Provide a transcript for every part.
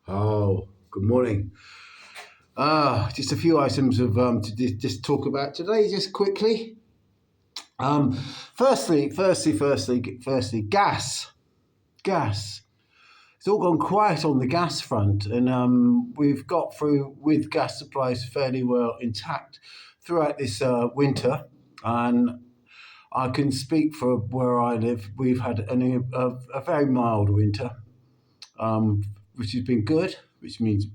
Oh, good morning. Just a few items of just talk about today, just quickly. Um, firstly, gas. Gas. It's all gone quiet on the gas front, and we've got through with gas supplies fairly well intact throughout this winter. And I can speak for where I live. We've had a very mild winter, which has been good, which means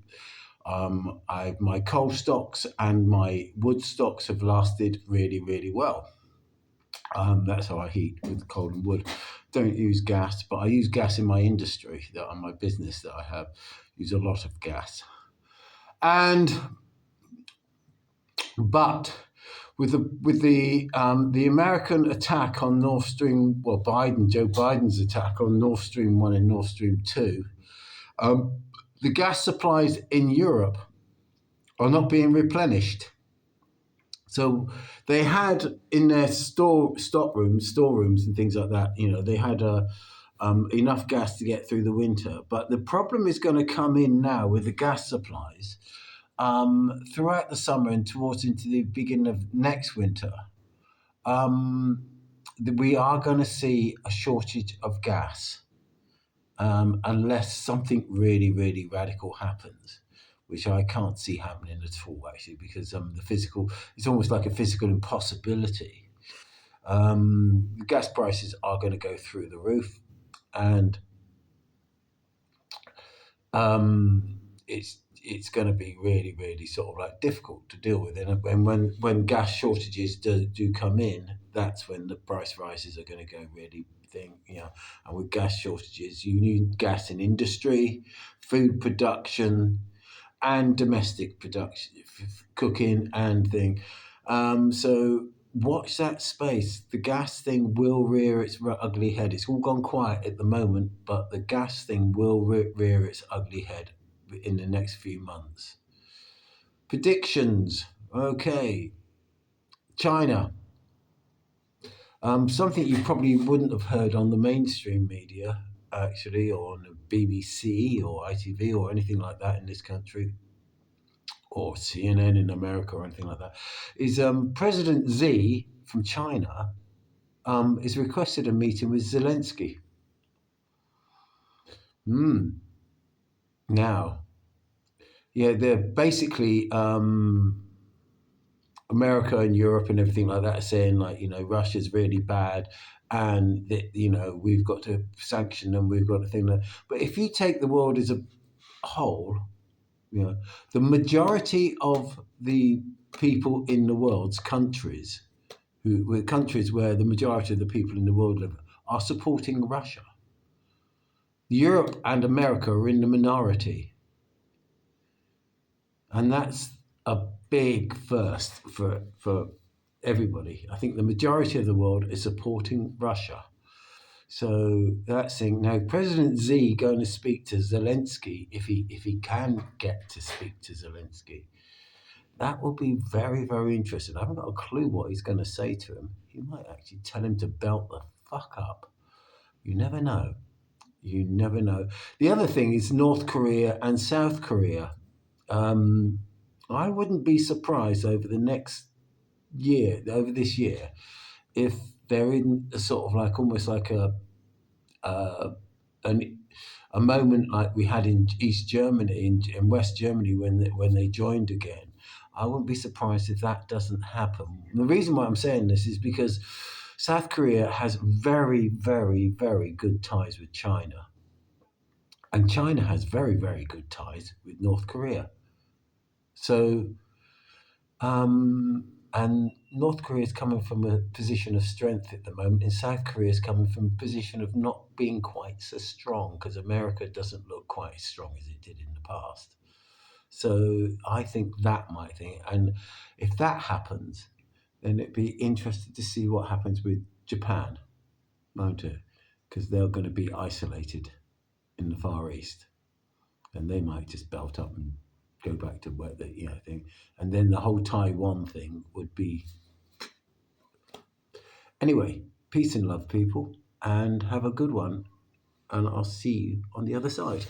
my coal stocks and my wood stocks have lasted really, really well. That's how I heat with coal and wood. Don't use gas, but I use gas in my industry, that on my business that I have. Use a lot of gas, and but with the American attack on Nord Stream, well, Joe Biden's attack on Nord Stream 1 and Nord Stream 2, the gas supplies in Europe are not being replenished. So they had in their storerooms and things like that, they had enough gas to get through the winter. But the problem is going to come in now with the gas supplies throughout the summer and towards into the beginning of next winter. We are going to see a shortage of gas unless something really, really radical happens, which I can't see happening at all, actually, because it's almost like a physical impossibility. The gas prices are going to go through the roof, and it's going to be really, really sort of like difficult to deal with. And when gas shortages do come in, that's when the price rises are going to go really and with gas shortages, you need gas in industry, food production, and domestic production, cooking and thing. So watch that space. The gas thing will rear its ugly head. It's all gone quiet at the moment, but the gas thing will rear its ugly head in the next few months. Predictions. Okay. China. Something you probably wouldn't have heard on the mainstream media, actually, or on the BBC or ITV or anything like that in this country, or CNN in America or anything like that, is President Xi from China is requested a meeting with Zelensky. Now, they're basically America and Europe and everything like that are saying, like, Russia's really bad, and that we've got to sanction them, we've got to think that. But if you take the world as a whole, the majority of the people in the world's countries, countries where the majority of the people in the world live, are supporting Russia. Europe and America are in the minority, and that's a big first for everybody. I think the majority of the world is supporting Russia. So that's thing. Now, President Xi going to speak to Zelensky, if he can get to speak to Zelensky, that will be very, very interesting. I haven't got a clue what he's going to say to him. He might actually tell him to belt the fuck up. You never know. You never know. The other thing is North Korea and South Korea. I wouldn't be surprised over this year, if they're in a sort of like almost like a moment like we had in East Germany, in West Germany when they joined again. I wouldn't be surprised if that doesn't happen. The reason why I'm saying this is because South Korea has very, very, very good ties with China. And China has very, very good ties with North Korea. So, and North Korea is coming from a position of strength at the moment, and South Korea is coming from a position of not being quite so strong, because America doesn't look quite as strong as it did in the past. So I think and if that happens, then it'd be interesting to see what happens with Japan, won't it? Because they're going to be isolated in the Far East, and they might just belt up and go back to where the thing, and then the whole Taiwan thing would be. Anyway, peace and love, people, and have a good one, and I'll see you on the other side.